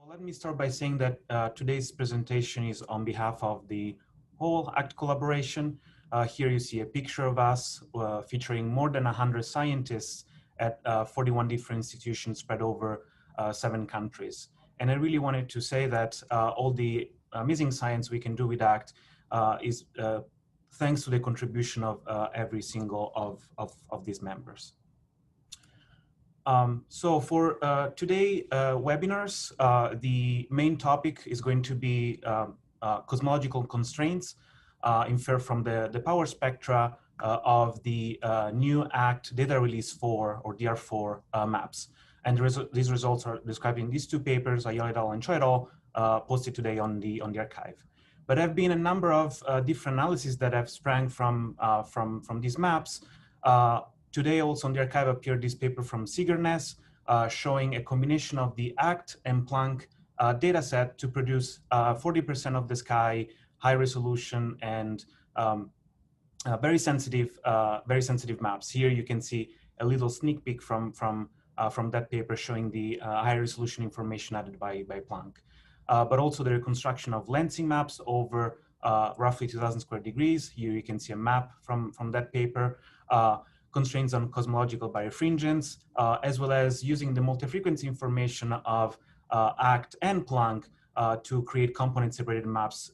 Well, let me start by saying that today's presentation is on behalf of the whole ACT collaboration. Here you see a picture of us featuring more than 100 scientists at 41 different institutions spread over 7 countries. And I really wanted to say that all the amazing science we can do with ACT is thanks to the contribution of every single of these members. So for today webinars, the main topic is going to be cosmological constraints inferred from the power spectra of the new ACT data release 4 or DR4 maps. And these results are described in these 2 papers, Ayala et al. And Choi et al. Posted today on the archive. But there have been a number of different analyses that have sprang from these maps. Today also on the archive appeared this paper from Sigurnes showing a combination of the ACT and Planck data set to produce 40% of the sky, high resolution, and very sensitive maps. Here you can see a little sneak peek from that paper showing the high resolution information added by Planck. But also the reconstruction of lensing maps over roughly 2,000 square degrees. Here you can see a map from that paper. Constraints on cosmological birefringence, as well as using the multi-frequency information of ACT and Planck to create component-separated maps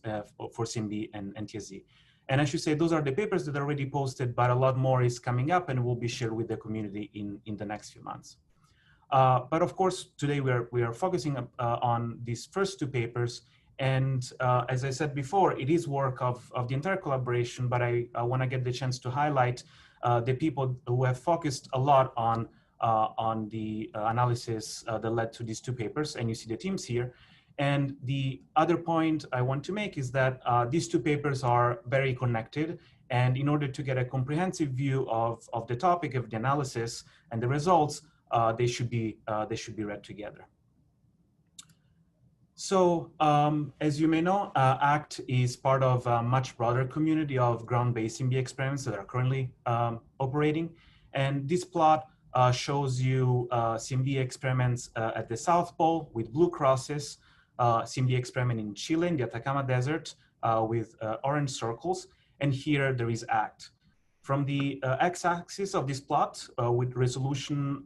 for CMB and TSZ. And I should say those are the papers that are already posted, but a lot more is coming up and will be shared with the community in the next few months. But of course, today we are focusing on these first 2 papers. And as I said before, it is work of the entire collaboration, but I want to get the chance to highlight the people who have focused a lot on the analysis that led to these 2 papers, and you see the teams here. And the other point I want to make is that these 2 papers are very connected, and in order to get a comprehensive view of the topic of the analysis and the results, they should be read together. So as you may know, ACT is part of a much broader community of ground-based CMB experiments that are currently operating. And this plot shows you CMB experiments at the South Pole with blue crosses, CMB experiment in Chile in the Atacama Desert with orange circles. And here there is ACT. From the x-axis of this plot, with resolution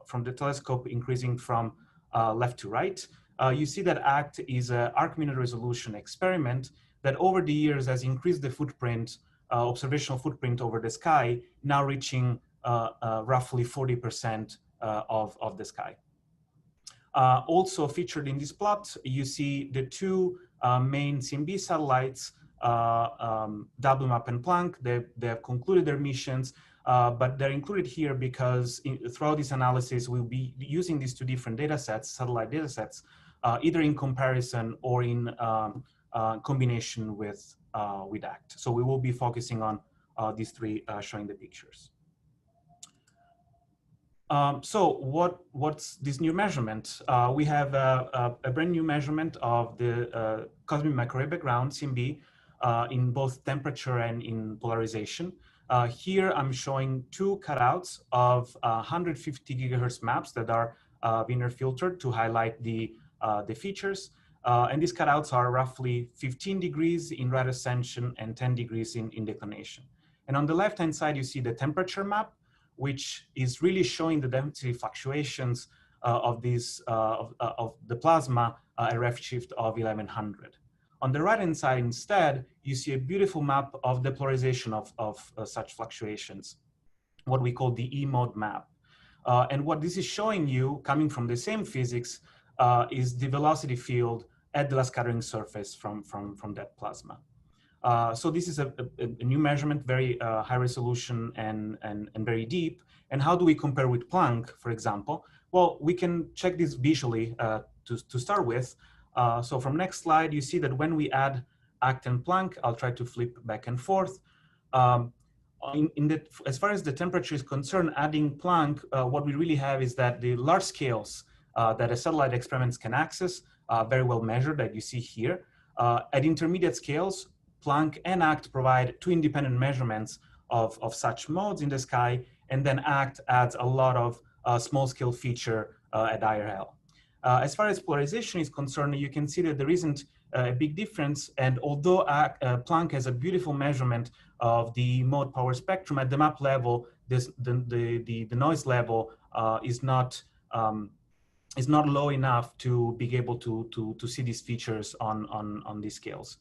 from the telescope increasing from left to right, you see that ACT is an arc-minute resolution experiment that over the years has increased the footprint, observational footprint over the sky, now reaching roughly 40% of the sky. Also featured in this plot, you see the 2 main CMB satellites, WMAP and Planck. They have concluded their missions, but they're included here because throughout this analysis, we'll be using these 2 different data sets, satellite data sets, either in comparison or in combination with ACT. So we will be focusing on these 3 showing the pictures. So what's this new measurement? We have a brand new measurement of the cosmic microwave background, CMB, in both temperature and in polarization. Here I'm showing 2 cutouts of 150 gigahertz maps that are Wiener filtered to highlight the features. And these cutouts are roughly 15 degrees in right ascension and 10 degrees in declination. And on the left-hand side, you see the temperature map, which is really showing the density fluctuations of the plasma at redshift of 1100. On the right-hand side, instead, you see a beautiful map of the polarization of such fluctuations, what we call the E-mode map. And what this is showing you, coming from the same physics, is the velocity field at the last scattering surface from that plasma. So this is a new measurement, very high resolution and very deep. And how do we compare with Planck, for example? Well, we can check this visually to start with. So from next slide, you see that when we add ACT and Planck, I'll try to flip back and forth. As far as the temperature is concerned, adding Planck, what we really have is that the large scales that a satellite experiments can access, very well measured, that you see here. At intermediate scales, Planck and ACT provide 2 independent measurements of such modes in the sky, and then ACT adds a lot of small-scale feature at IRL. As far as polarization is concerned, you can see that there isn't a big difference. And although Planck has a beautiful measurement of the mode power spectrum at the map level, the noise level is not low enough to be able to see these features on these scales.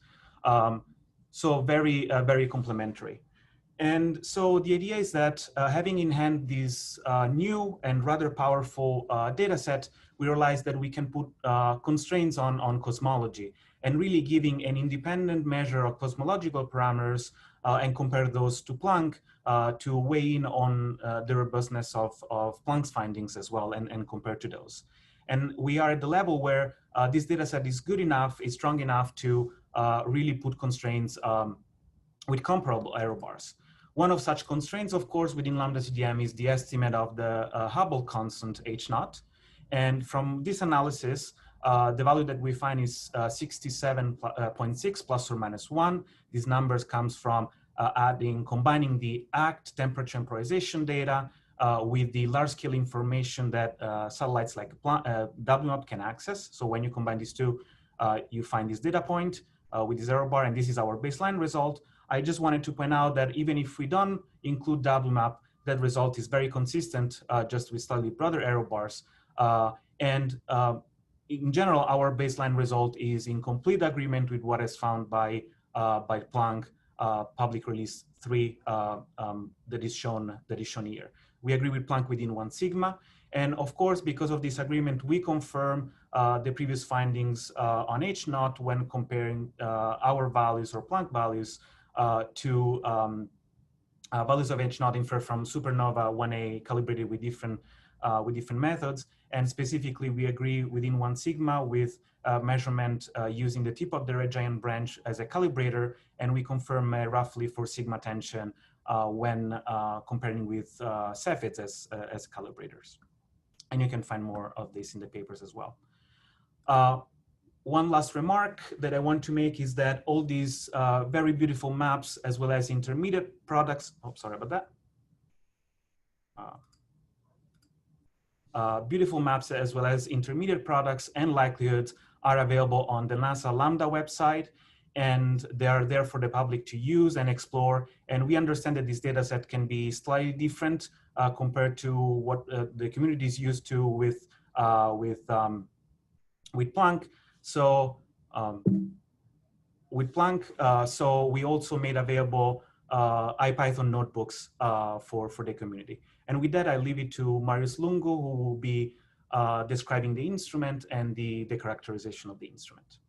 So very complementary. And so the idea is that having in hand this new and rather powerful data set, we realized that we can put constraints on cosmology and really giving an independent measure of cosmological parameters and compare those to Planck to weigh in on the robustness of Planck's findings as well and compare to those. And we are at the level where this data set is good enough, is strong enough to really put constraints with comparable error bars. One of such constraints, of course, within lambda CDM is the estimate of the Hubble constant H0. And from this analysis, the value that we find is 67.6 plus or minus 1. These numbers comes from combining the ACT temperature and polarization data with the large-scale information that satellites like WMAP can access. So when you combine these two, you find this data point with this error bar, and this is our baseline result. I just wanted to point out that even if we don't include WMAP, that result is very consistent, just with slightly broader error bars. In general, our baseline result is in complete agreement with what is found by Planck public release 3 that is shown here. We agree with Planck within 1 sigma. And of course, because of this agreement, we confirm the previous findings on H0 when comparing our values or Planck values to values of H0 inferred from supernova 1A calibrated with different methods. And specifically, we agree within 1 sigma with measurement using the tip of the red giant branch as a calibrator, and we confirm roughly 4 sigma tension when comparing with Cepheids as calibrators. And you can find more of this in the papers as well. One last remark that I want to make is that all these very beautiful maps, as well as intermediate products, sorry about that. Beautiful maps, as well as intermediate products and likelihoods are available on the NASA Lambda website, and they are there for the public to use and explore. And we understand that this data set can be slightly different compared to what the community is used to with Planck. So so we also made available IPython notebooks for the community. And with that, I leave it to Marius Lungu, who will be describing the instrument and the characterization of the instrument.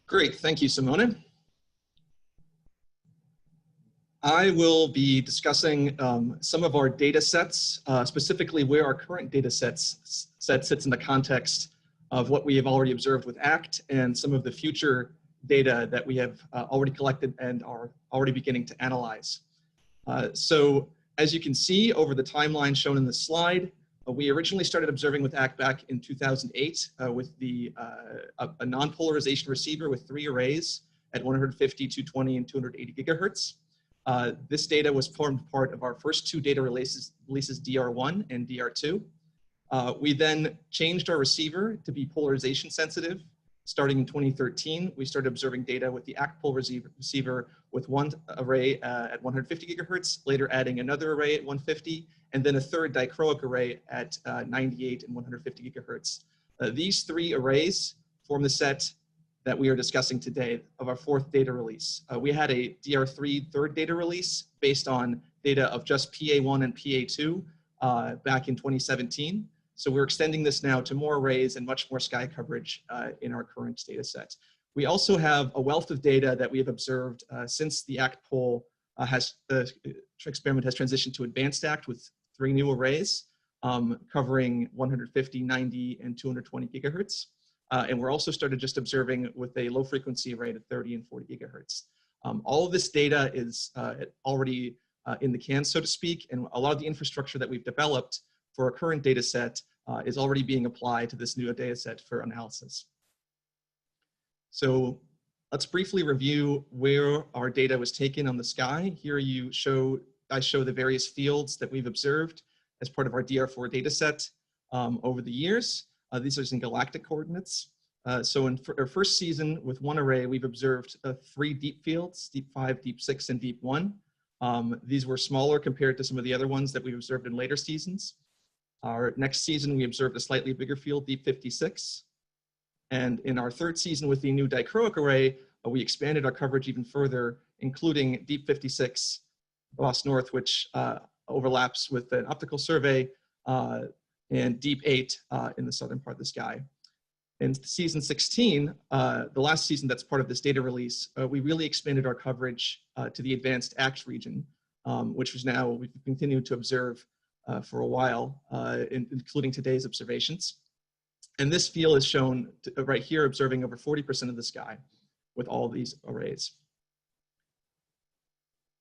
Great, thank you, Simone. I will be discussing some of our data sets, specifically where our current data set sits in the context of what we have already observed with ACT and some of the future data that we have already collected and are already beginning to analyze. So as you can see over the timeline shown in the slide, we originally started observing with ACT back in 2008 with a non-polarization receiver with 3 arrays at 150, 220, and 280 gigahertz. This data was formed part of our first 2 data releases DR1 and DR2. We then changed our receiver to be polarization sensitive. Starting in 2013, we started observing data with the ACT pol receiver with 1 array at 150 gigahertz, later adding another array at 150, and then a third dichroic array at 98 and 150 gigahertz. These 3 arrays form the set that we are discussing today of our 4th data release. We had a DR3 3rd data release based on data of just PA1 and PA2 back in 2017. So we're extending this now to more arrays and much more sky coverage in our current data set. We also have a wealth of data that we have observed since the ACT pol experiment has transitioned to advanced ACT with 3 new arrays covering 150, 90, and 220 gigahertz. And we're also started just observing with a low frequency array at 30 and 40 gigahertz. All of this data is already in the can, so to speak, and a lot of the infrastructure that we've developed for our current data set is already being applied to this new data set for analysis. So let's briefly review where our data was taken on the sky. Here I show the various fields that we've observed as part of our DR4 data set over the years. These are in galactic coordinates. So in our first season with one array, we've observed 3 deep fields, deep 5, deep 6, and deep 1. These were smaller compared to some of the other ones that we observed in later seasons. Our next season, we observed a slightly bigger field, deep 56. And in our third season with the new dichroic array, we expanded our coverage even further, including deep 56, Boss North, which overlaps with an optical survey, and deep 8 in the southern part of the sky. In season 16, the last season that's part of this data release, we really expanded our coverage to the advanced ACT region, which is now we've continued to observe for a while, including today's observations. And this field is shown right here, observing over 40% of the sky with all these arrays.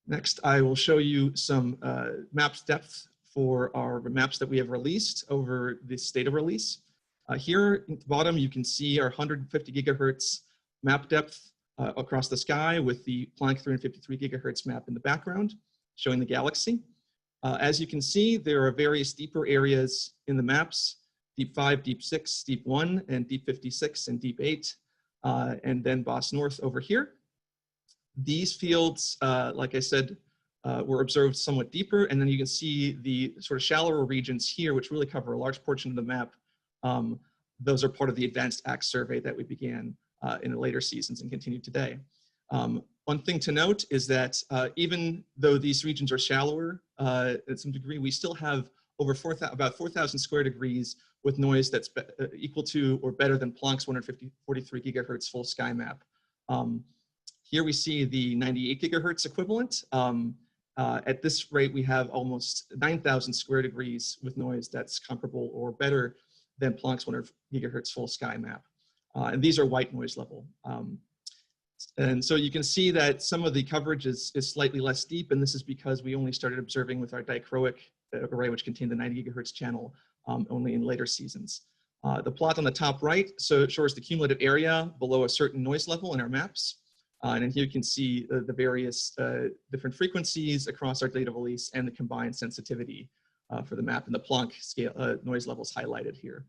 Next, I will show you some maps depth for our maps that we have released over this data release. Here at the bottom, you can see our 150 gigahertz map depth across the sky with the Planck 353 gigahertz map in the background, showing the galaxy. As you can see, there are various deeper areas in the maps, deep 5, deep 6, deep 1, and deep 56, and deep 8, and then Boss North over here. These fields, like I said, were observed somewhat deeper, and then you can see the sort of shallower regions here, which really cover a large portion of the map. Those are part of the advanced ACT survey that we began in the later seasons and continue today. One thing to note is that even though these regions are shallower at some degree, we still have over about 4,000 square degrees with noise that's equal to or better than Planck's 143 gigahertz full sky map. Here we see the 98 gigahertz equivalent. At this rate, we have almost 9,000 square degrees with noise that's comparable or better than Planck's 100 gigahertz full sky map. And these are white noise level. And so you can see that some of the coverage is slightly less deep, and this is because we only started observing with our dichroic array, which contained the 90 gigahertz channel only in later seasons. The plot on the top right shows the cumulative area below a certain noise level in our maps. And here you can see the various different frequencies across our data release and the combined sensitivity for the map, and the Planck scale noise levels highlighted here.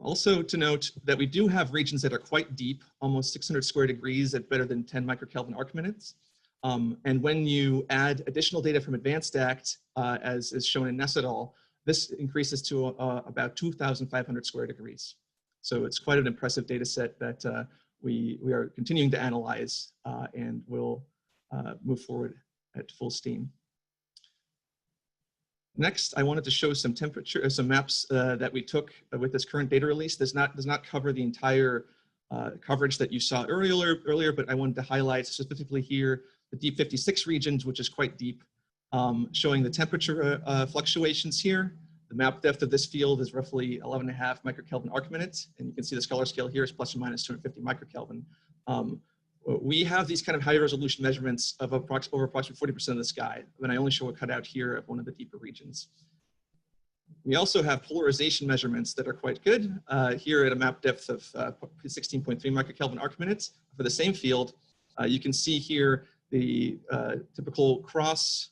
Also to note that we do have regions that are quite deep, almost 600 square degrees at better than 10 microkelvin arc minutes. And when you add additional data from advanced ACT, as is shown in Ness et al., this increases to about 2,500 square degrees. So it's quite an impressive data set that we are continuing to analyze and will move forward at full steam. Next, I wanted to show some maps that we took with this current data release. Does not cover the entire coverage that you saw earlier, but I wanted to highlight specifically here the deep 56 regions, which is quite deep, showing the temperature fluctuations here. The map depth of this field is roughly 11.5 microkelvin arc minute, and you can see the Scholar scale here is plus or minus 250 microkelvin. We have these kind of high resolution measurements of over approximately 40% of the sky, and I only show a cutout here of one of the deeper regions. We also have polarization measurements that are quite good. Here at a map depth of 16.3 microkelvin arc minutes for the same field, you can see here the typical cross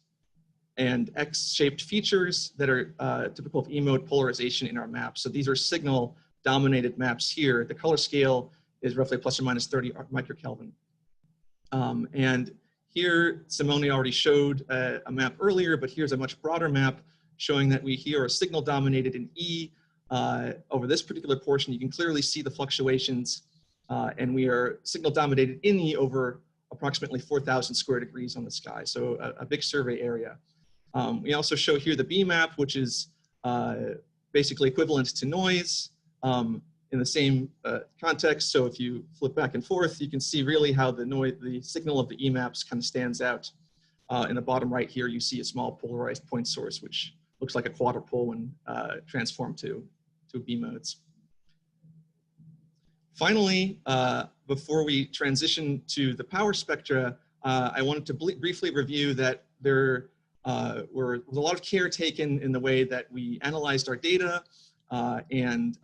and X-shaped features that are typical of E-mode polarization in our map. So these are signal-dominated maps here. The color scale is roughly plus or minus 30 microkelvin. And here, Simone already showed a map earlier, but here's a much broader map showing that we here are signal dominated in E. Over this particular portion, you can clearly see the fluctuations, and we are signal dominated in E over approximately 4,000 square degrees on the sky, so a big survey area. We also show here the B map, which is basically equivalent to noise in the same context. So if you flip back and forth, you can see really how the signal of the E maps kind of stands out. In the bottom right here, you see a small polarized point source, which looks like a quadrupole when transformed to B modes. Finally, before we transition to the power spectra, I wanted to briefly review that there was a lot of care taken in the way that we analyzed our data and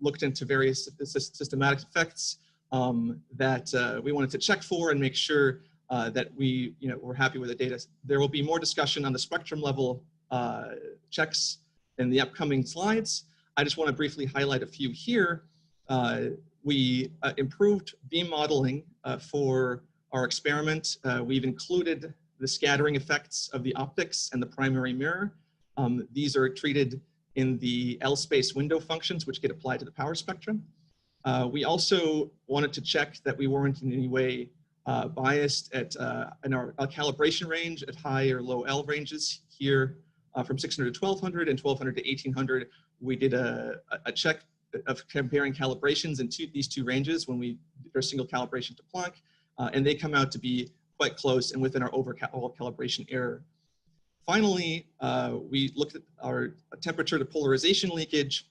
looked into various systematic effects that we wanted to check for and make sure that we're happy with the data. There will be more discussion on the spectrum level checks in the upcoming slides. I just want to briefly highlight a few here. We improved beam modeling for our experiment. We've included the scattering effects of the optics and the primary mirror. These are treated in the L-space window functions, which get applied to the power spectrum. We also wanted to check that we weren't in any way biased in our calibration range at high or low L ranges. Here, from 600 to 1200 and 1200 to 1800, we did a check of comparing calibrations in these two ranges when we did our single calibration to Planck, and they come out to be quite close and within our overall calibration error. Finally, we looked at our temperature to polarization leakage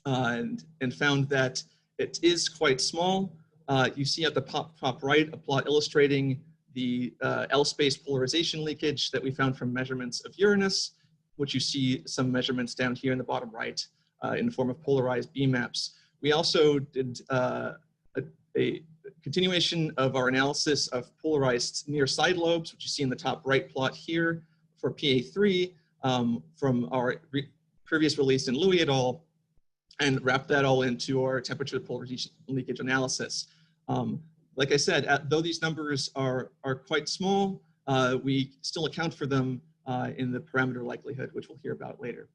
and found that it is quite small. You see at the top right a plot illustrating the L-space polarization leakage that we found from measurements of Uranus, which you see some measurements down here in the bottom right in the form of polarized beam maps. We also did a continuation of our analysis of polarized near side lobes, which you see in the top right plot here for PA3 from our previous release in Louis et al., and wrap that all into our temperature polarization leakage analysis. Like I said, though these numbers are quite small, we still account for them in the parameter likelihood, which we'll hear about later.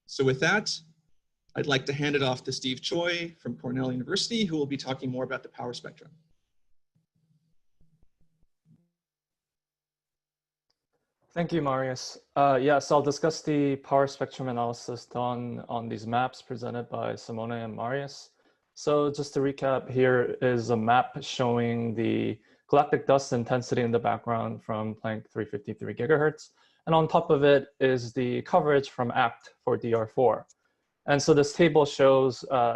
So with that, I'd like to hand it off to Steve Choi from Cornell University, who will be talking more about the power spectrum. Thank you, Marius. Yes, I'll discuss the power spectrum analysis done on these maps presented by Simone and Marius. So just to recap, here is a map showing the galactic dust intensity in the background from Planck 353 gigahertz. And on top of it is the coverage from ACT for DR4. And so this table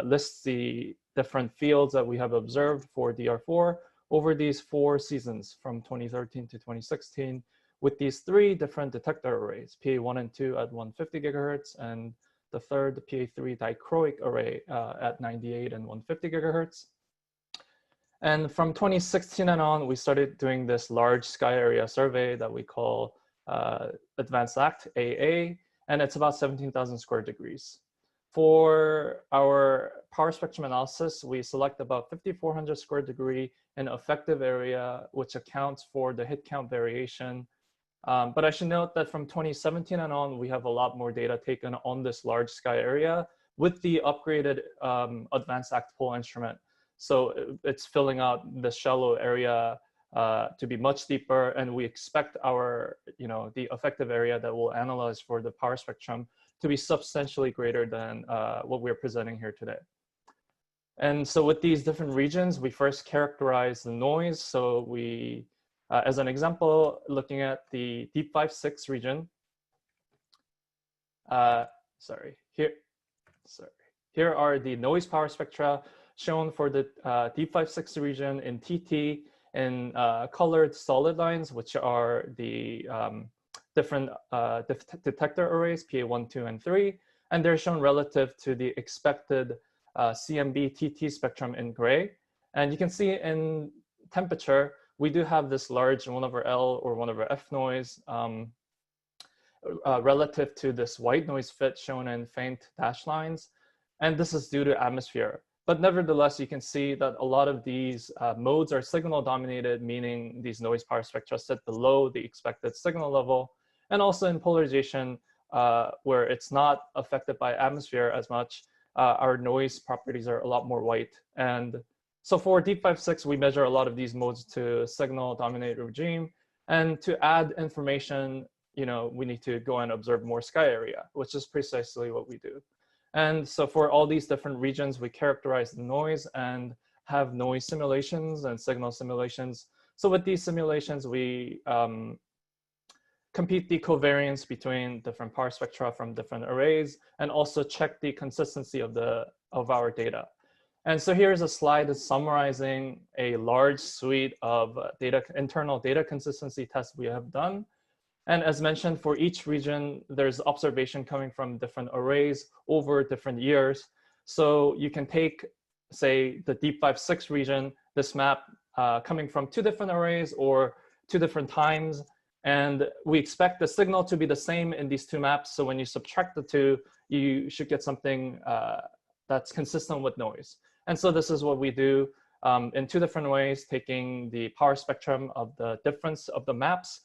lists the different fields that we have observed for DR4 over these 4 seasons from 2013 to 2016 with these 3 different detector arrays, PA1 and 2 at 150 gigahertz, and the third PA3 dichroic array at 98 and 150 gigahertz. And from 2016 and on, we started doing this large sky area survey that we call Advanced ACT, AA, and it's about 17,000 square degrees. For our power spectrum analysis, we select about 5,400 square degree in effective area, which accounts for the hit count variation. But I should note that from 2017 and on, we have a lot more data taken on this large sky area with the upgraded Advanced ACT pole instrument. So it's filling out the shallow area to be much deeper, and we expect our, the effective area that we'll analyze for the power spectrum to be substantially greater than what we're presenting here today. And so with these different regions, we first characterize the noise. So we, as an example, looking at the Deep 5-6 region, here are the noise power spectra shown for the Deep 5-6 region in TT in colored solid lines, which are the different detector arrays, PA1, 2, and 3, and they're shown relative to the expected CMB TT spectrum in gray. And you can see in temperature, we do have this large 1/L or 1/F noise relative to this white noise fit shown in faint dashed lines. And this is due to atmosphere. But nevertheless, you can see that a lot of these modes are signal dominated, meaning these noise power spectra sit below the expected signal level. And also in polarization, where it's not affected by atmosphere as much, our noise properties are a lot more white. And so for Deep 5-6, we measure a lot of these modes to signal dominated regime. And to add information, we need to go and observe more sky area, which is precisely what we do. And so for all these different regions, we characterize the noise and have noise simulations and signal simulations. So with these simulations, we compute the covariance between different power spectra from different arrays, and also check the consistency of our data. And so here's a slide that's summarizing a large suite of internal data consistency tests we have done. And as mentioned, for each region, there's observation coming from different arrays over different years. So you can take, say, the Deep 5-6 region. This map coming from 2 different arrays or 2 different times. And we expect the signal to be the same in these 2 maps. So when you subtract the 2, you should get something that's consistent with noise. And so this is what we do in 2 different ways, taking the power spectrum of the difference of the maps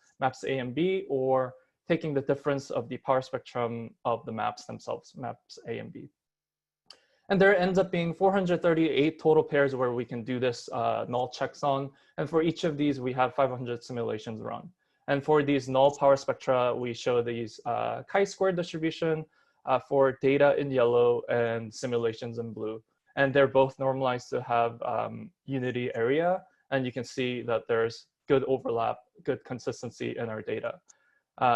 A and B, or taking the difference of the power spectrum of the maps themselves, maps A and B. And there ends up being 438 total pairs where we can do this null checksum. And for each of these, we have 500 simulations run. And for these null power spectra, we show these chi-square distribution for data in yellow and simulations in blue. And they're both normalized to have unity area. And you can see that there's good overlap, good consistency in our data,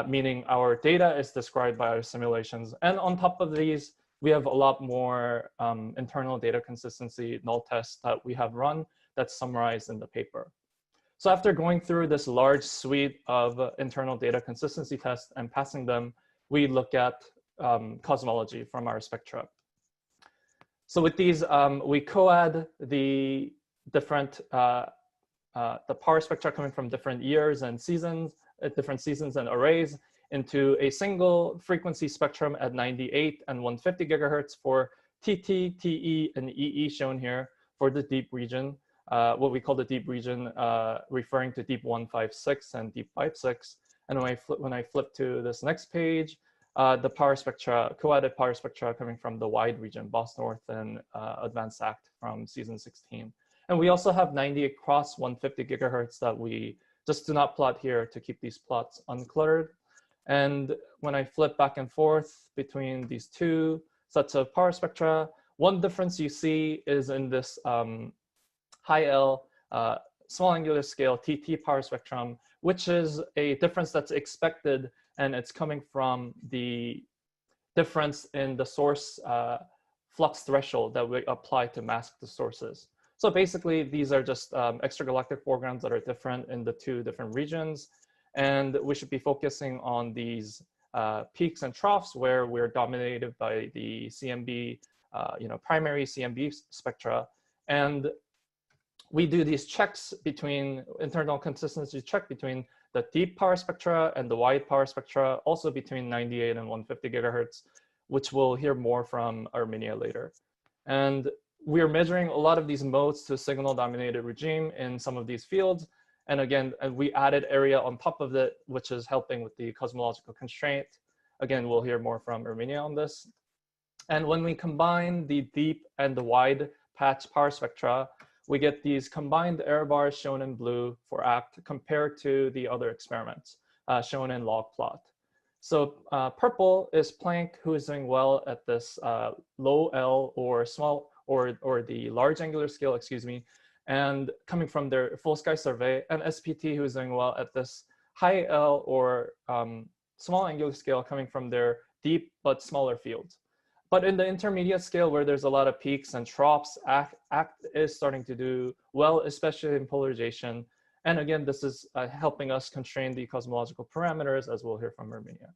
meaning our data is described by our simulations. And on top of these, we have a lot more internal data consistency null tests that we have run that's summarized in the paper. So after going through this large suite of internal data consistency tests and passing them, we look at cosmology from our spectra. So with these, we co-add the different, the power spectra coming from different years and seasons, different seasons and arrays into a single frequency spectrum at 98 and 150 gigahertz for TT, TE, and EE shown here for the deep region. What we call the deep region, referring to deep 156 and deep 56. And when I flip to this next page, the power spectra, co-added power spectra coming from the wide region, BOSS North and Advanced ACT from season 16. And we also have 90 across 150 gigahertz that we just do not plot here to keep these plots uncluttered. And when I flip back and forth between these 2 sets of power spectra, one difference you see is in this high L small angular scale TT power spectrum, which is a difference that's expected, and it's coming from the difference in the source flux threshold that we apply to mask the sources. So basically, these are just extragalactic foregrounds that are different in the 2 different regions. And we should be focusing on these peaks and troughs where we're dominated by the CMB, primary CMB spectra. And we do these checks between internal consistency check between the deep power spectra and the wide power spectra, also between 98 and 150 gigahertz, which we'll hear more from Arminia later. And we're measuring a lot of these modes to a signal dominated regime in some of these fields. And again, we added area on top of it, which is helping with the cosmological constraint. Again, we'll hear more from Arminia on this. And when we combine the deep and the wide patch power spectra, we get these combined error bars shown in blue for ACT compared to the other experiments shown in log plot. So purple is Planck, who is doing well at this low L or small or the large angular scale, excuse me, and coming from their full sky survey, and SPT, who is doing well at this high L or small angular scale coming from their deep but smaller fields. But in the intermediate scale, where there's a lot of peaks and troughs, ACT is starting to do well, especially in polarization. And again, this is helping us constrain the cosmological parameters, as we'll hear from Arminia.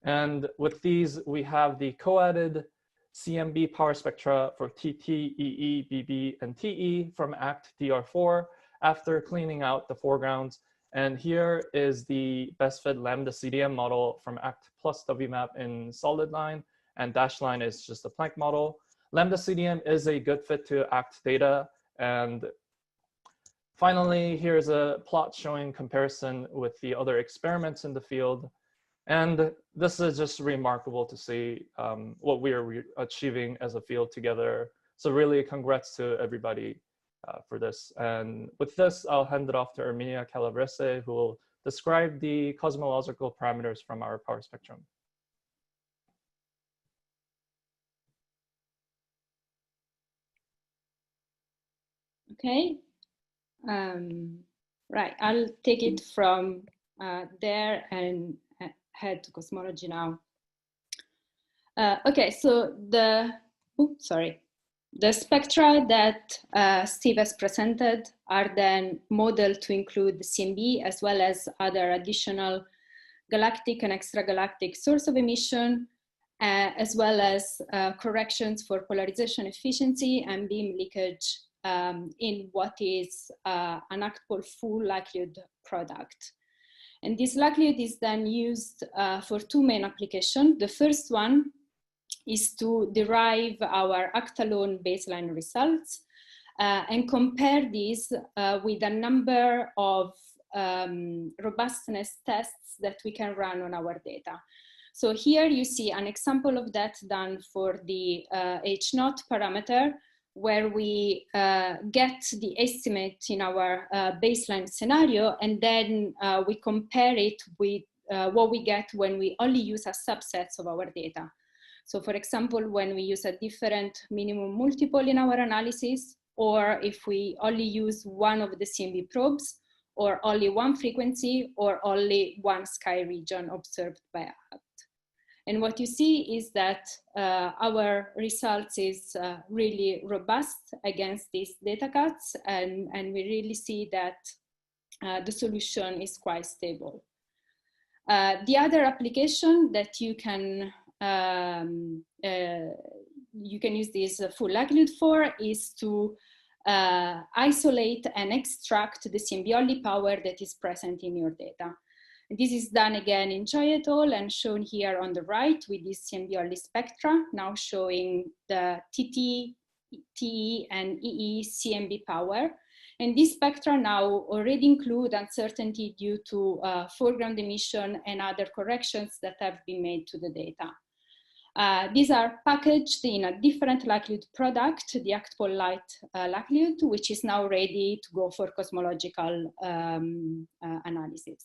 And with these, we have the co-added CMB power spectra for TT, EE, BB, and TE from ACT DR4 after cleaning out the foregrounds. And here is the best fit lambda CDM model from ACT plus WMAP in solid line, and dashed line is just a Planck model. Lambda CDM is a good fit to ACT data. And finally, here's a plot showing comparison with the other experiments in the field. And this is just remarkable to see what we are achieving as a field together. So really congrats to everybody for this. And with this, I'll hand it off to Arminia Calabrese, who will describe the cosmological parameters from our power spectrum. Okay, right, I'll take it from there and head to cosmology now. Okay, so the spectra that Steve has presented are then modeled to include the CMB as well as other additional galactic and extragalactic source of emission, as well as corrections for polarization efficiency and beam leakage in what is an actual full likelihood product. And this likelihood is then used for two main applications. The first one is to derive our act-alone baseline results and compare these with a number of robustness tests that we can run on our data. So here you see an example of that done for the H0 parameter, where we get the estimate in our baseline scenario, and then we compare it with what we get when we only use a subset of our data. So for example, when we use a different minimum multiple in our analysis, or if we only use one of the CMB probes, or only one frequency, or only one sky region observed by ACT. And what you see is that our results is really robust against these data cuts, and we really see that the solution is quite stable. The other application that you can use this full likelihood for is to isolate and extract the CMB-only power that is present in your data. This is done again in Choi et al. And shown here on the right with this CMB-only spectra, now showing the TT, TE, and EE CMB power. And these spectra now already include uncertainty due to foreground emission and other corrections that have been made to the data. These are packaged in a different likelihood product, the actual light likelihood, which is now ready to go for cosmological analysis.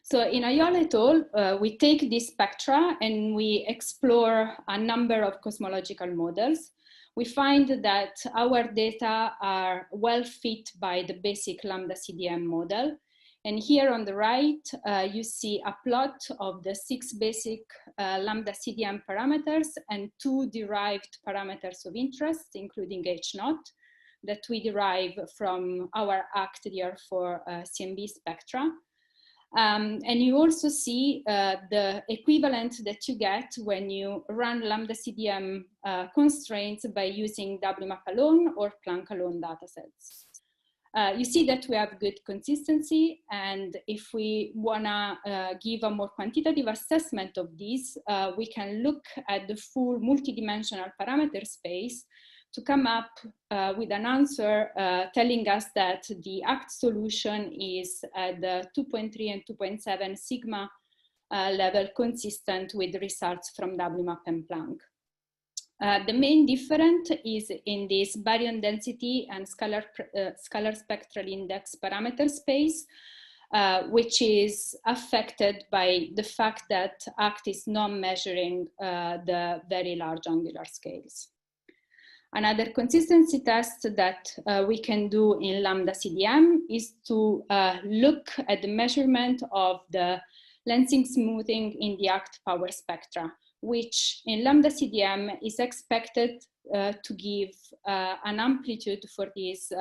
So in Ayala et al., we take this spectra and we explore a number of cosmological models. We find that our data are well fit by the basic lambda CDM model. And here on the right, you see a plot of the 6 basic lambda CDM parameters and 2 derived parameters of interest, including H0, that we derive from our ACT DR4 CMB spectra. And you also see the equivalent that you get when you run lambda CDM constraints by using WMAP alone or Planck alone datasets. You see that we have good consistency, and if we wanna give a more quantitative assessment of these, we can look at the full multidimensional parameter space to come up with an answer telling us that the ACT solution is at the 2.3 and 2.7 sigma level, consistent with the results from WMAP and Planck. The main difference is in this baryon density and scalar spectral index parameter space, which is affected by the fact that ACT is not measuring the very large angular scales. Another consistency test that we can do in lambda CDM is to look at the measurement of the lensing smoothing in the ACT power spectra, which in lambda CDM is expected to give an amplitude for this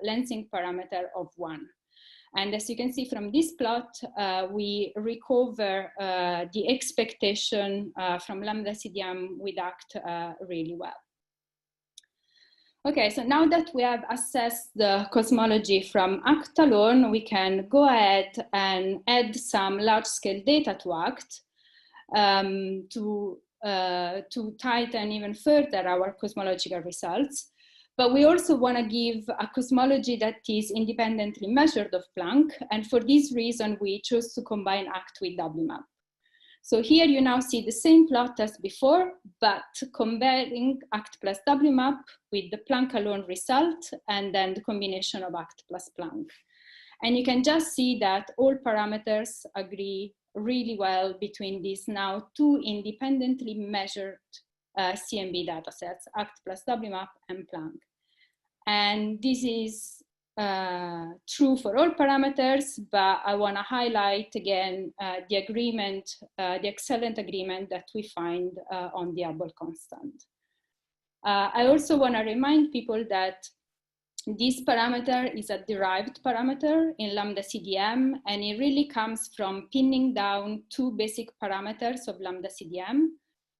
lensing parameter of 1. And as you can see from this plot, we recover the expectation from lambda CDM with ACT really well. Okay, so now that we have assessed the cosmology from ACT alone, we can go ahead and add some large-scale data to ACT to tighten even further our cosmological results. But we also want to give a cosmology that is independently measured of Planck, and for this reason, we chose to combine ACT with WMAP. So here you now see the same plot as before, but comparing ACT plus WMAP with the Planck alone result, and then the combination of ACT plus Planck. And you can just see that all parameters agree really well between these now 2 independently measured CMB datasets, ACT plus WMAP and Planck. And this is true for all parameters, but I want to highlight again the agreement, the excellent agreement that we find on the Hubble constant. I also want to remind people that this parameter is a derived parameter in lambda CDM, and it really comes from pinning down 2 basic parameters of lambda CDM.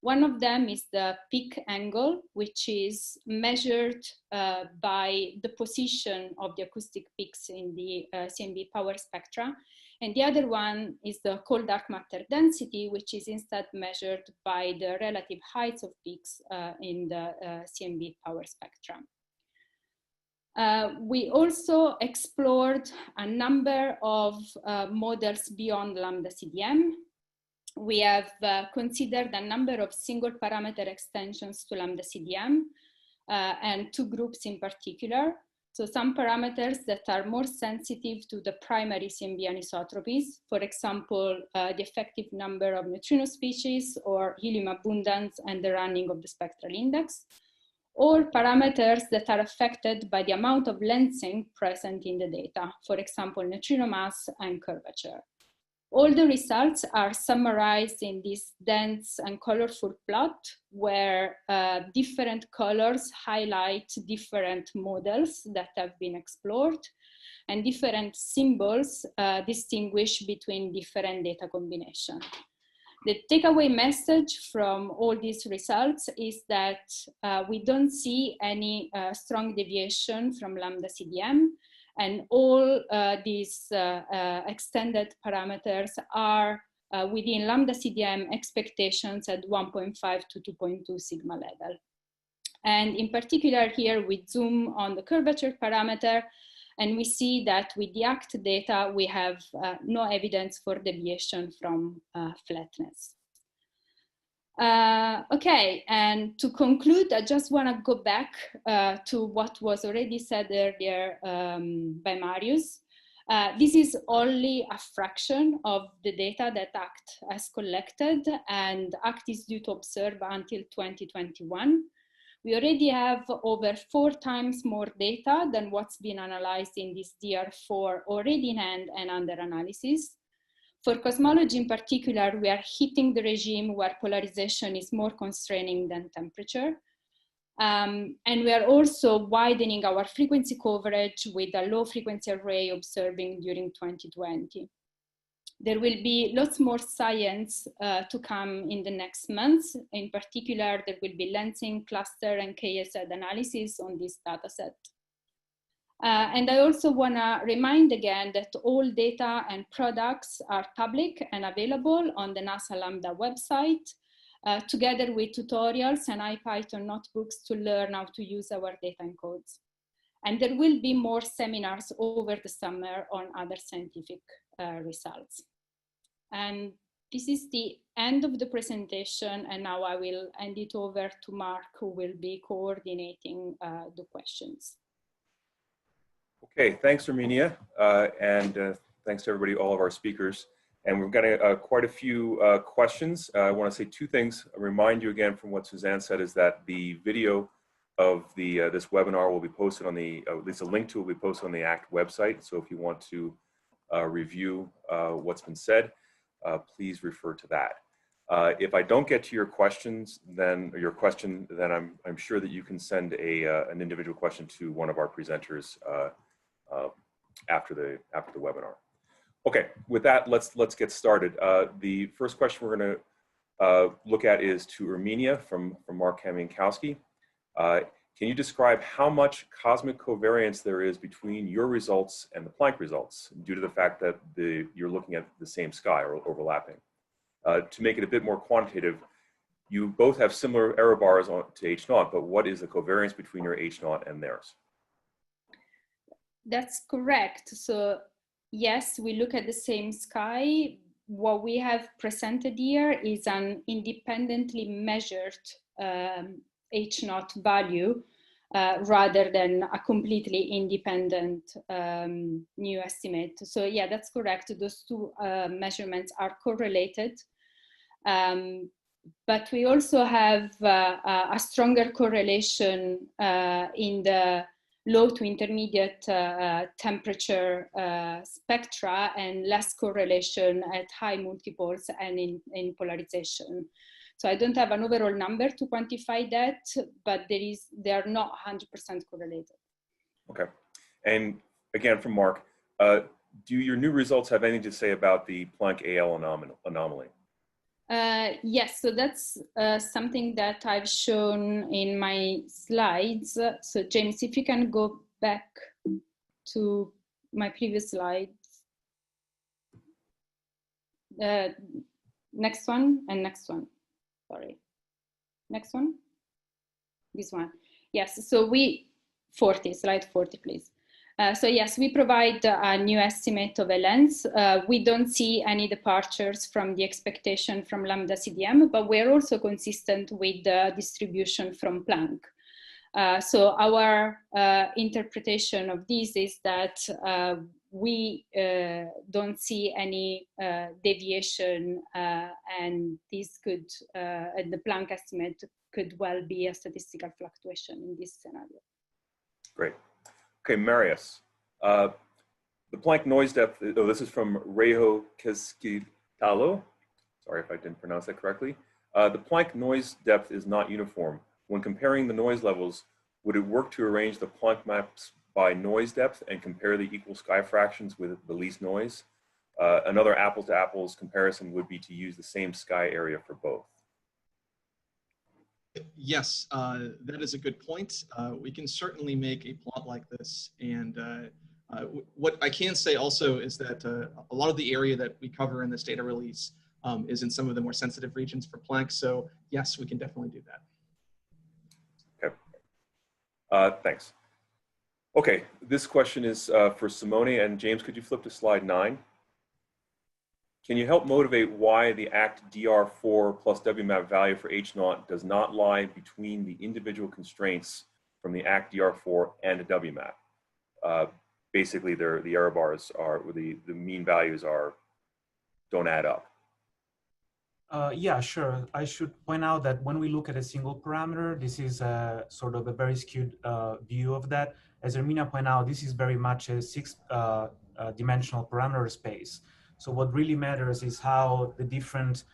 One of them is the peak angle, which is measured by the position of the acoustic peaks in the CMB power spectra. And the other one is the cold dark matter density, which is instead measured by the relative heights of peaks in the CMB power spectra. We also explored a number of models beyond lambda CDM. We have considered a number of single parameter extensions to lambda CDM and two groups in particular. So some parameters that are more sensitive to the primary CMB anisotropies, for example, the effective number of neutrino species or helium abundance and the running of the spectral index, or parameters that are affected by the amount of lensing present in the data, for example, neutrino mass and curvature. All the results are summarized in this dense and colorful plot where different colors highlight different models that have been explored and different symbols distinguish between different data combinations. The takeaway message from all these results is that we don't see any strong deviation from lambda CDM, and all these extended parameters are within lambda CDM expectations at 1.5 to 2.2 sigma level. And in particular here, we zoom on the curvature parameter, and we see that with the ACT data, we have no evidence for deviation from flatness. Okay, and to conclude, I just want to go back to what was already said earlier by Marius. This is only a fraction of the data that ACT has collected, and ACT is due to observe until 2021. We already have over 4 times more data than what's been analyzed in this DR4 already in hand and under analysis. For cosmology in particular, we are hitting the regime where polarization is more constraining than temperature. And we are also widening our frequency coverage with a low frequency array observing during 2020. There will be lots more science to come in the next months. In particular, there will be lensing, cluster, and KSZ analysis on this dataset. And I also want to remind again that all data and products are public and available on the NASA Lambda website, together with tutorials and IPython notebooks to learn how to use our data encodes. And there will be more seminars over the summer on other scientific results. And this is the end of the presentation, and now I will hand it over to Mark, who will be coordinating the questions. Okay, thanks, Armenia, and thanks to everybody, all of our speakers. And we've got quite a few questions. I want to say 2 things. I'll remind you again from what Suzanne said is that the video of this webinar will be posted on the, at least a link to it will be posted on the ACT website. So if you want to review what's been said, please refer to that. If I don't get to your questions, then I'm sure that you can send an individual question to one of our presenters after the webinar. Okay, with that, let's get started. The first question we're going to look at is to Armenia from Mark Kamiankowski. Can you describe how much cosmic covariance there is between your results and the Planck results due to the fact that you're looking at the same sky or overlapping? To make it a bit more quantitative, you both have similar error bars to H0, but what is the covariance between your H0 and theirs? That's correct. So yes, we look at the same sky. What we have presented here is an independently measured H0 value rather than a completely independent new estimate. So yeah, that's correct. Those 2 measurements are correlated. But we also have a stronger correlation in the low to intermediate temperature spectra and less correlation at high multiples and in polarization. So I don't have an overall number to quantify that, but they are not 100% correlated. Okay. And again, from Mark, do your new results have anything to say about the Planck AL anomaly? Yes, so that's something that I've shown in my slides. So James, if you can go back to my previous slides. Next one and next one, sorry. Next one, this one. Yes, so slide 40, please. So yes, we provide a new estimate of a lens. We don't see any departures from the expectation from lambda CDM, but we're also consistent with the distribution from Planck. So our interpretation of this is that we don't see any deviation, and this could, the Planck estimate could well be a statistical fluctuation in this scenario. Great. Okay, Marius. The Planck noise depth, oh, this is from Reijo Keskitalo. Sorry if I didn't pronounce that correctly. The Planck noise depth is not uniform. When comparing the noise levels, would it work to arrange the Planck maps by noise depth and compare the equal sky fractions with the least noise? Another apples to apples comparison would be to use the same sky area for both. Yes, that is a good point. We can certainly make a plot like this. And what I can say also is that a lot of the area that we cover in this data release is in some of the more sensitive regions for Planck. So yes, we can definitely do that. Okay. Thanks. Okay, this question is for Simone, and James, could you flip to slide 9? Can you help motivate why the ACT DR4 plus WMAP value for H0 does not lie between the individual constraints from the ACT DR4 and the WMAP? Basically, the error bars are, the mean values don't add up. Yeah, sure. I should point out that when we look at a single parameter, this is sort of a very skewed view of that. As Erminia pointed out, this is very much a six-dimensional parameter space. So what really matters is how the different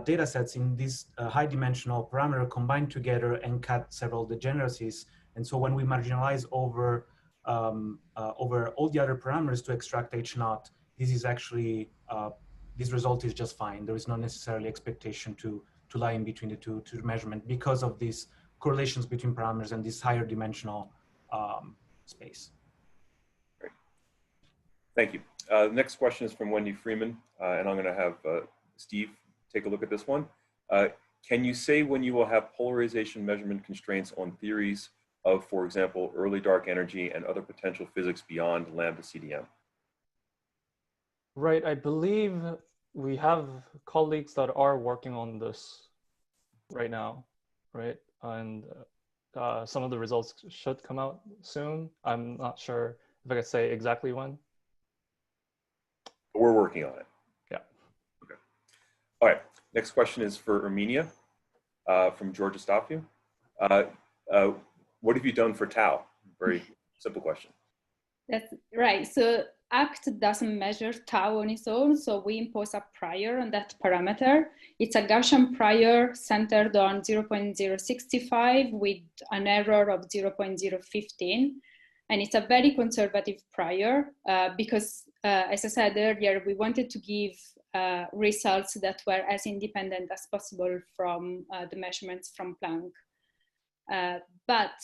data sets in this high-dimensional parameter combine together and cut several degeneracies. And so when we marginalize over all the other parameters to extract H0, this is actually this result is just fine. There is not necessarily expectation to lie in between the two measurement because of these correlations between parameters and this higher dimensional space. Great. Thank you. The next question is from Wendy Freeman, and I'm going to have Steve take a look at this one. Can you say when you will have polarization measurement constraints on theories of, for example, early dark energy and other potential physics beyond lambda CDM? Right, I believe we have colleagues that are working on this right now, right? And some of the results should come out soon. I'm not sure if I could say exactly when. We're working on it. Yeah. Okay. All right, next question is for Erminia from George Estafio. What have you done for tau? Very simple question. That's right. So ACT doesn't measure tau on its own, so we impose a prior on that parameter. It's a Gaussian prior centered on 0.065 with an error of 0.015. And it's a very conservative prior because, as I said earlier, we wanted to give results that were as independent as possible from the measurements from Planck. But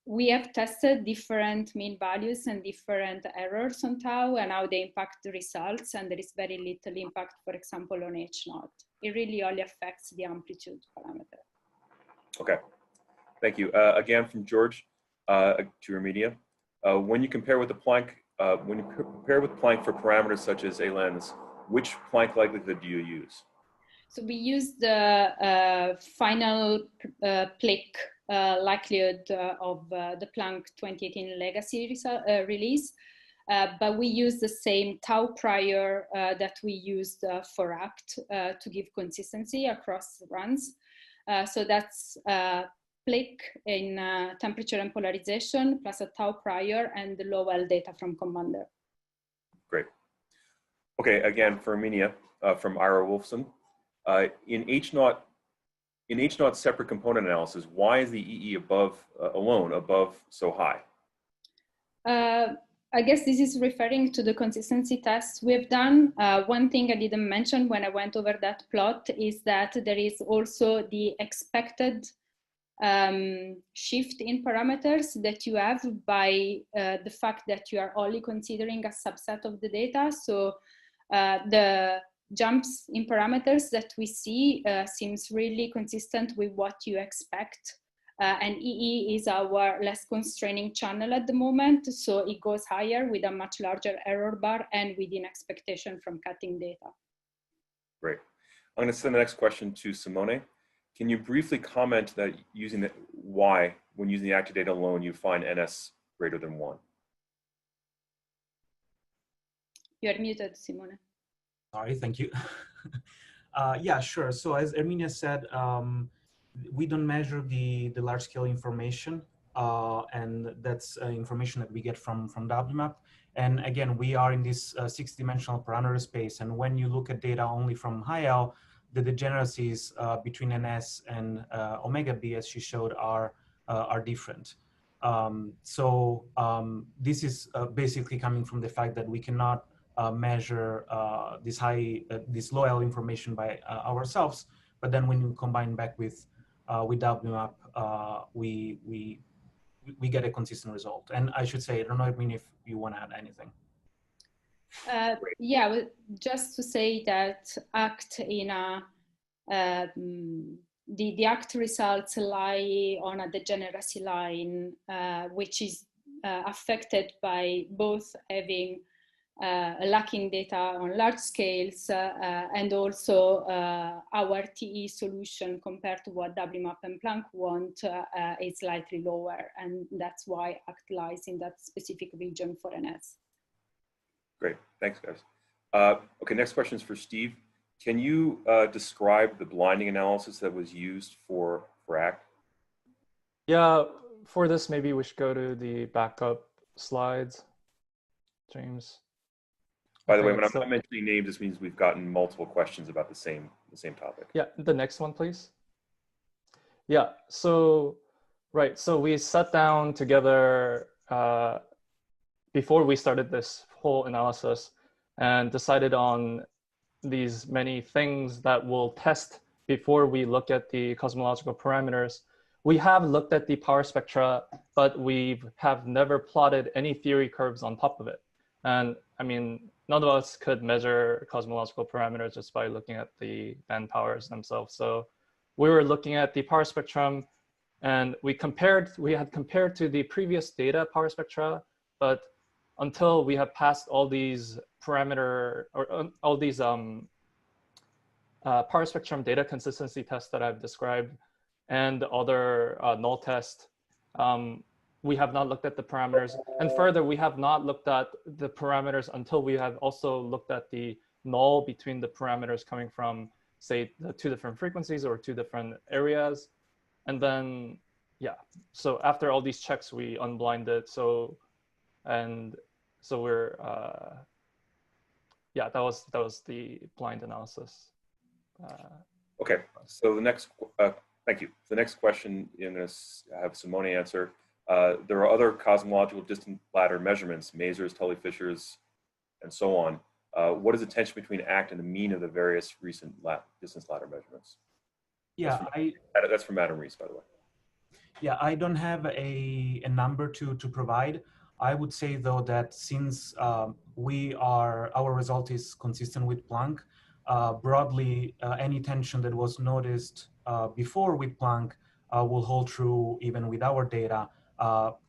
we have tested different mean values and different errors on tau and how they impact the results, and there is very little impact, for example, on H0. It really only affects the amplitude parameter. Okay, thank you. Again, from George to Erminia. When you compare with the Planck, for parameters such as a lens, which Planck likelihood do you use? So we use the final Plick likelihood of the Planck 2018 legacy release, but we use the same tau prior that we used for ACT to give consistency across runs. So that's Plick in temperature and polarization plus a tau prior and the low L data from Commander. Great. Okay, again for Erminia from Ira Wolfson. In H0 separate component analysis, why is the EE alone above so high? I guess this is referring to the consistency tests we've done. One thing I didn't mention when I went over that plot is that there is also the expected shift in parameters that you have by the fact that you are only considering a subset of the data. So the jumps in parameters that we see seems really consistent with what you expect. And EE is our less constraining channel at the moment, so it goes higher with a much larger error bar and within expectation from cutting data. Great. I'm going to send the next question to Simone. Can you briefly comment that using the why, when using the active data alone, you find NS greater than 1? You're muted, Simone. Sorry, thank you. Yeah, sure. So as Erminia said, we don't measure the large scale information, and that's information that we get from WMAP. And again, we are in this 6-dimensional parameter space. And when you look at data only from high L, the degeneracies between NS and omega B, as she showed, are different. This is basically coming from the fact that we cannot measure this low L information by ourselves, but then when you combine back with WMAP, we get a consistent result. And I should say, I don't know, Irene, if you want to add anything. Yeah, just to say that ACT in a the ACT results lie on a degeneracy line, which is affected by both having lacking data on large scales and also our TE solution compared to what WMAP and Planck want is slightly lower, and that's why ACT lies in that specific region for NS. Great, thanks guys. Okay, next question is for Steve. Can you describe the blinding analysis that was used for ACT? Yeah, for this, maybe we should go to the backup slides, James. By the way, when I'm mentioning names, this means we've gotten multiple questions about the same topic. Yeah, the next one, please. Yeah, so, right, so we sat down together before we started this whole analysis and decided on these many things that we'll test before we look at the cosmological parameters. We have looked at the power spectra, but we have never plotted any theory curves on top of it. And I mean, none of us could measure cosmological parameters just by looking at the band powers themselves. So we were looking at the power spectrum, and we had compared to the previous data power spectra, but until we have passed all these parameter or all these power spectrum data consistency tests that I've described and other null tests, we have not looked at the parameters. And further, we have not looked at the parameters until we have also looked at the null between the parameters coming from, say, the 2 different frequencies or 2 different areas. And then, yeah, so after all these checks, we unblinded. So we're, yeah, that was the blind analysis. Okay, so the next, thank you. The next question, I'm going to have Simone answer. There are other cosmological distance ladder measurements, Mazur's, Tully-Fisher's, and so on. What is the tension between ACT and the mean of the various recent distance ladder measurements? Yeah, that's from Adam Rees, by the way. Yeah, I don't have a number to provide. I would say though that since our result is consistent with Planck, broadly any tension that was noticed before with Planck will hold true even with our data,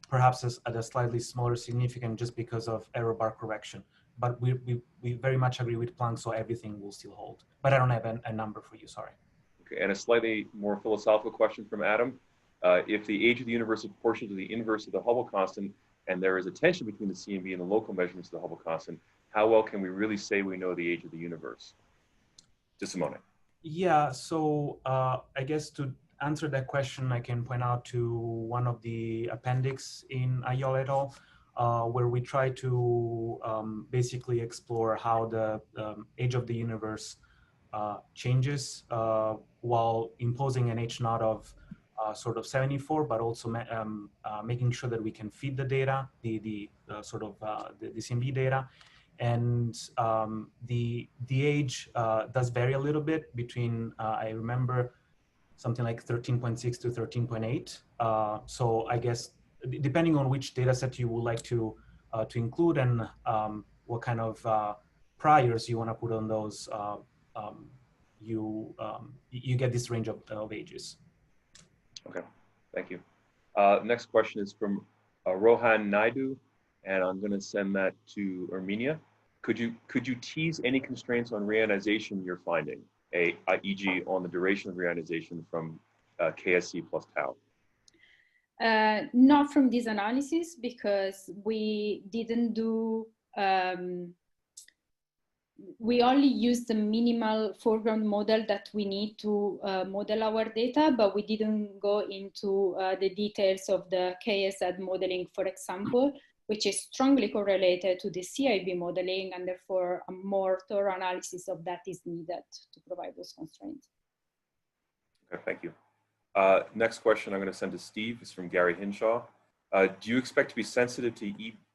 perhaps at a slightly smaller significance just because of error bar correction. But we very much agree with Planck, so everything will still hold. But I don't have a number for you, sorry. Okay, and a slightly more philosophical question from Adam. If the age of the universe is proportional to the inverse of the Hubble constant, and there is a tension between the CMB and the local measurements of the Hubble constant, how well can we really say we know the age of the universe? To Simone. Yeah, so I guess to answer that question, I can point out to one of the appendix in Ayol et al., where we try to basically explore how the age of the universe changes while imposing an H naught of sort of 74, but also making sure that we can feed the data, the CMB data. And the age does vary a little bit between, I remember, something like 13.6 to 13.8. So I guess depending on which data set you would like to include and what kind of priors you want to put on those, you get this range of ages. Okay, thank you. Next question is from Rohan Naidu, and I'm going to send that to Armenia. Could you tease any constraints on reionization you're finding, e.g. on the duration of reionization from KSC plus tau? Not from this analysis, because we didn't do, we only used the minimal foreground model that we need to model our data, but we didn't go into the details of the KSZ modeling, for example, which is strongly correlated to the CIB modeling, and therefore a more thorough analysis of that is needed to provide those constraints. Okay, thank you. Next question I'm going to send to Steve is from Gary Hinshaw. Do you expect to be sensitive to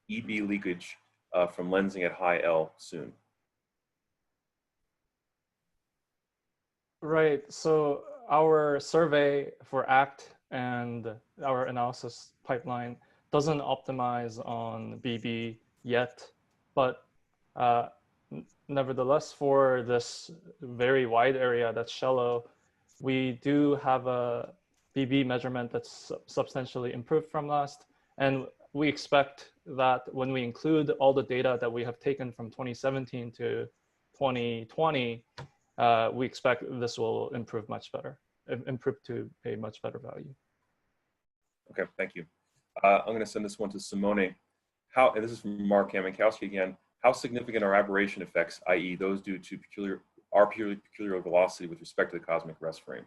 EB leakage from lensing at high L soon? Right, so our survey for ACT and our analysis pipeline doesn't optimize on BB yet, but nevertheless, for this very wide area that's shallow, we do have a BB measurement that's substantially improved from last. And we expect that when we include all the data that we have taken from 2017 to 2020, we expect this will improve much better, improve to a much better value. Okay, thank you. I'm going to send this one to Simone. And this is from Mark Kaminkowski again. How significant are aberration effects, i.e. those due to peculiar velocity with respect to the cosmic rest frame?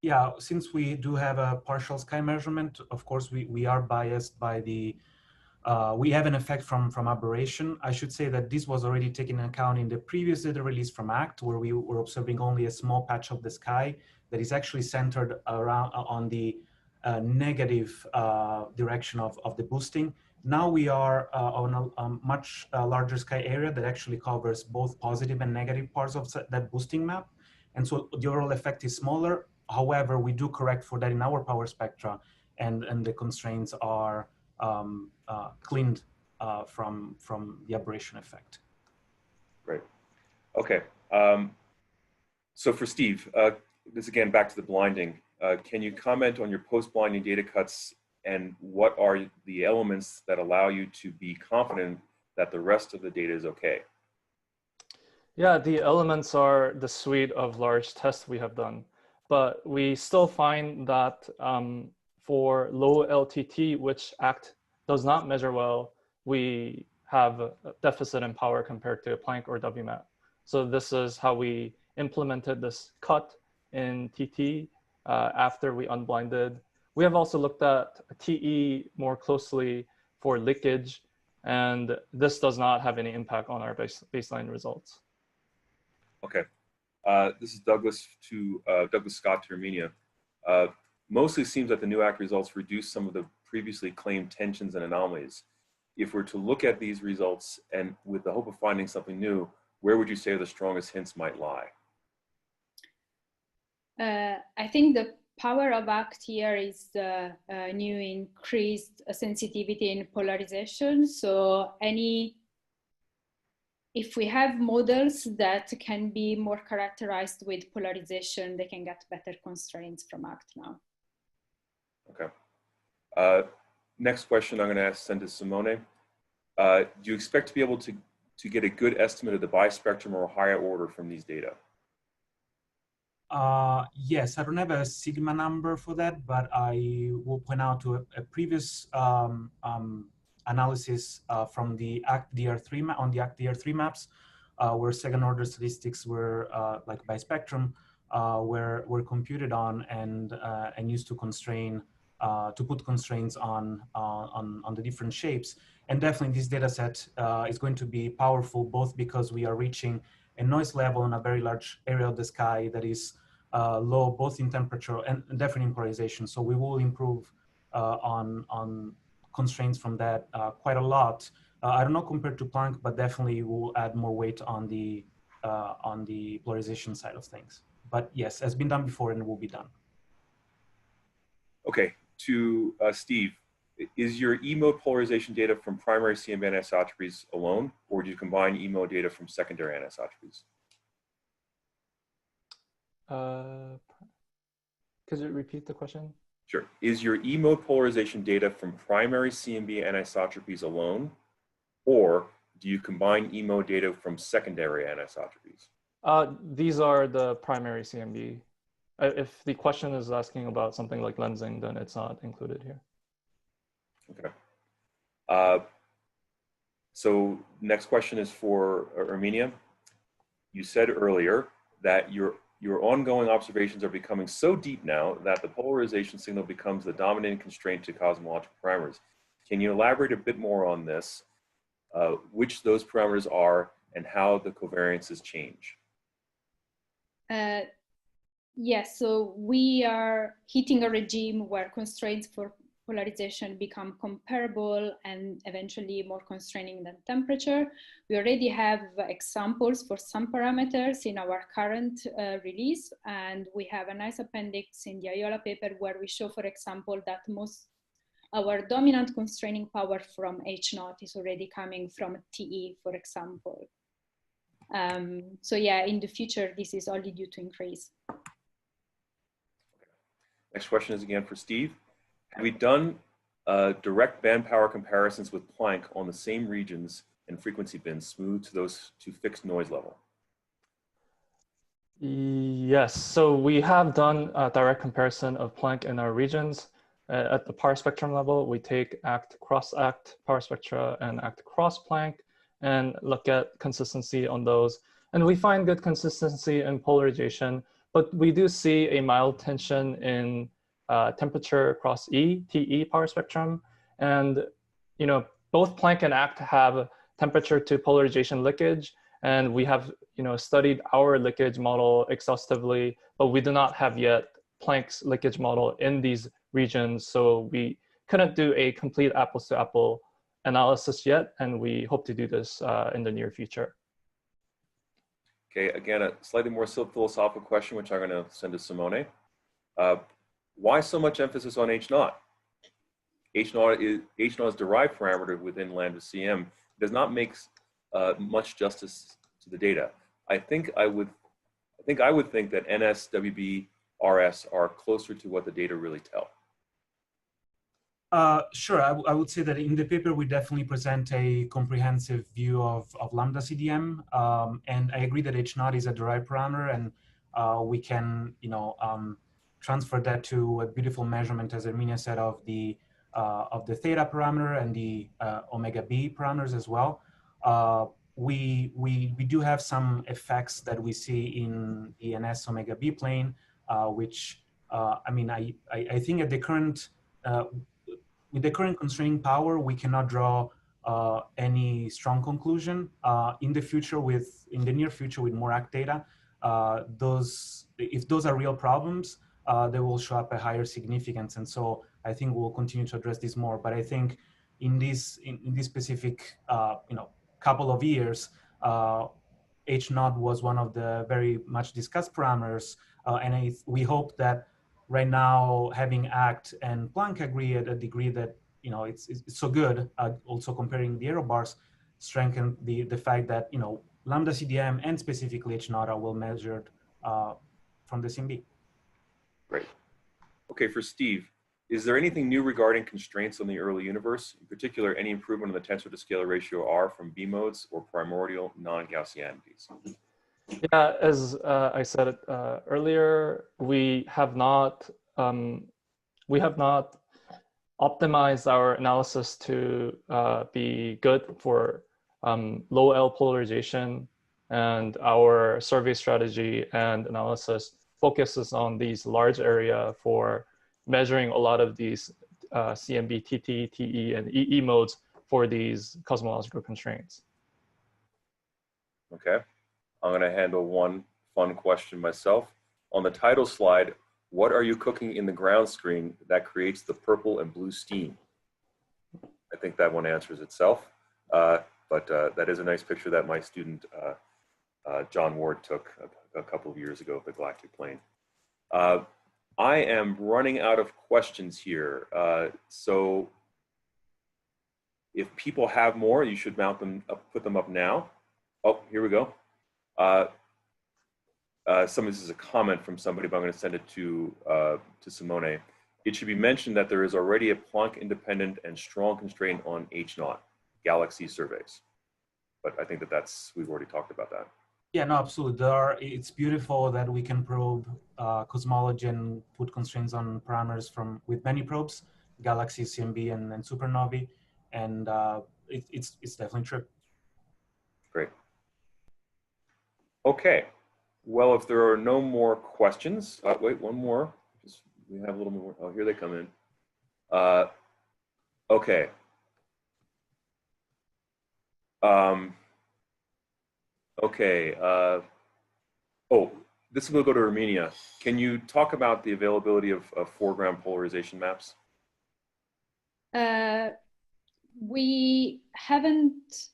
Yeah, since we do have a partial sky measurement, of course, we are biased by the, we have an effect from aberration. I should say that this was already taken into account in the previous data release from ACT, where we were observing only a small patch of the sky that is actually centered around on the negative direction of the boosting. Now we are on a much larger sky area that actually covers both positive and negative parts of that boosting map. And so the overall effect is smaller. However, we do correct for that in our power spectra, and the constraints are cleaned from the aberration effect. Great. Okay. So for Steve, this again back to the blinding. Can you comment on your post-blinding data cuts, and what are the elements that allow you to be confident that the rest of the data is okay? Yeah, the elements are the suite of large tests we have done, but we still find that for low LTT, which ACT does not measure well, we have a deficit in power compared to Planck or WMAP. So this is how we implemented this cut in TT after we unblinded. We have also looked at TE more closely for leakage, and this does not have any impact on our baseline results. Okay. This is Douglas Scott to Armenia. Mostly seems that the new ACT results reduce some of the previously claimed tensions and anomalies. If we're to look at these results and with the hope of finding something new, where would you say the strongest hints might lie? I think the power of ACT here is the new increased sensitivity in polarization. So if we have models that can be more characterized with polarization, they can get better constraints from ACT now. Okay. Next question I'm going to send to Simone. Do you expect to be able to get a good estimate of the bispectrum or higher order from these data? Yes, I don't have a sigma number for that, but I will point out to a previous analysis from the ACT DR3 on the ACT DR3 maps, where second order statistics were like bispectrum were computed on and used to constrain to put constraints on the different shapes. And definitely this data set is going to be powerful, both because we are reaching a noise level in a very large area of the sky that is low both in temperature and definitely in polarization. So we will improve on constraints from that quite a lot. I don't know compared to Planck, but definitely we'll add more weight on the polarization side of things. But yes, has been done before and will be done. Okay, to Steve, is your E-mode polarization data from primary CMB anisotropies alone, or do you combine E-mode data from secondary anisotropies? Could you repeat the question? Sure. Is your E-mode polarization data from primary CMB anisotropies alone, or do you combine E-mode data from secondary anisotropies? These are the primary CMB. If the question is asking about something like lensing, then it's not included here. Okay. So next question is for Armenia. You said earlier that your ongoing observations are becoming so deep now that the polarization signal becomes the dominating constraint to cosmological parameters. Can you elaborate a bit more on this, which those parameters are and how the covariances change? Yes, so we are hitting a regime where constraints for polarization become comparable and eventually more constraining than temperature. We already have examples for some parameters in our current release, and we have a nice appendix in the Aiola paper where we show, for example, that our dominant constraining power from H0 is already coming from TE, for example. So yeah, in the future, this is only due to increase. Next question is again for Steve. Have we done direct band power comparisons with Planck on the same regions and frequency bins smooth to those to fixed noise level? Yes, so we have done a direct comparison of Planck in our regions. At the power spectrum level, we take cross-act power spectra and act cross Planck and look at consistency on those. And we find good consistency in polarization, but we do see a mild tension in temperature across TE power spectrum. And both Planck and ACT have temperature to polarization leakage. And we have studied our leakage model exhaustively, but we do not have yet Planck's leakage model in these regions. So we couldn't do a complete apples to apple analysis yet. And we hope to do this in the near future. Okay, again, a slightly more philosophical question, which I'm going to send to Simone. Why so much emphasis on H0? H0 is derived parameter within lambda CM. It does not make much justice to the data. I think I would think that NS, WB, RS are closer to what the data really tell. Sure, I would say that in the paper, we definitely present a comprehensive view of lambda CDM. And I agree that H0 is a derived parameter, and we can, transfer that to a beautiful measurement, as Armenia said, of the theta parameter and the omega B parameters as well. We do have some effects that we see in the NS omega B plane, which I think at the current with the current constraining power, we cannot draw any strong conclusion. In the near future, with more ACT data, if those are real problems, they will show up a higher significance. And so I think we'll continue to address this more. But I think in this specific couple of years, H0 was one of the very much discussed parameters, and we hope that right now, having ACT and Planck agree at a degree that it's so good, also comparing the error bars, strengthen the fact that lambda CDM and specifically H0 are well measured from the CMB. Great. Okay, for Steve, is there anything new regarding constraints on the early universe? In particular, any improvement in the tensor to scalar ratio R from B modes or primordial non-Gaussianities? Yeah, as I said earlier, we have not optimized our analysis to be good for low L polarization, and our survey strategy and analysis focuses on these large area for measuring a lot of these CMB, TT, TE, and EE modes for these cosmological constraints. Okay. I'm going to handle one fun question myself. on the title slide, what are you cooking in the ground screen that creates the purple and blue steam? I think that one answers itself, but that is a nice picture that my student, John Ward, took a couple of years ago of the galactic plane. I am running out of questions here, so if people have more, you should mount them up, put them up now. Oh, here we go. Some of this is a comment from somebody, but I'm going to send it to Simone. It should be mentioned that there is already a Planck-independent and strong constraint on H0 galaxy surveys. But I think that we've already talked about that. Yeah, no, absolutely. It's beautiful that we can probe cosmology and put constraints on parameters with many probes, galaxies, CMB, and supernovae, and it's definitely true. Great. Okay. Well, if there are no more questions, wait, one more. We have a little more. Oh, here they come in. Okay. Okay. Oh, this will go to Armenia. Can you talk about the availability of foreground polarization maps? We haven't,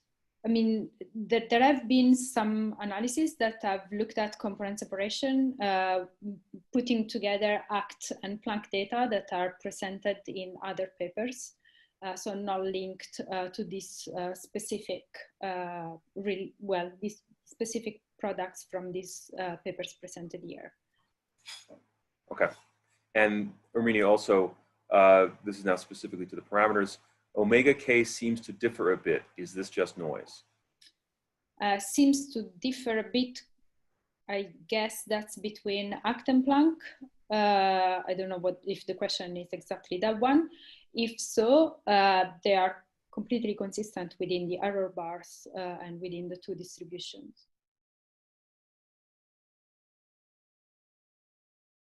I mean, there have been some analyses that have looked at component separation, putting together ACT and Planck data that are presented in other papers. So not linked to this specific, these specific products from these papers presented here. Okay. And Armenia also, this is now specifically to the parameters. Omega K seems to differ a bit. Is this just noise? Seems to differ a bit. I guess that's between ACT and Planck. I don't know if the question is exactly that one. If so, they are completely consistent within the error bars and within the two distributions.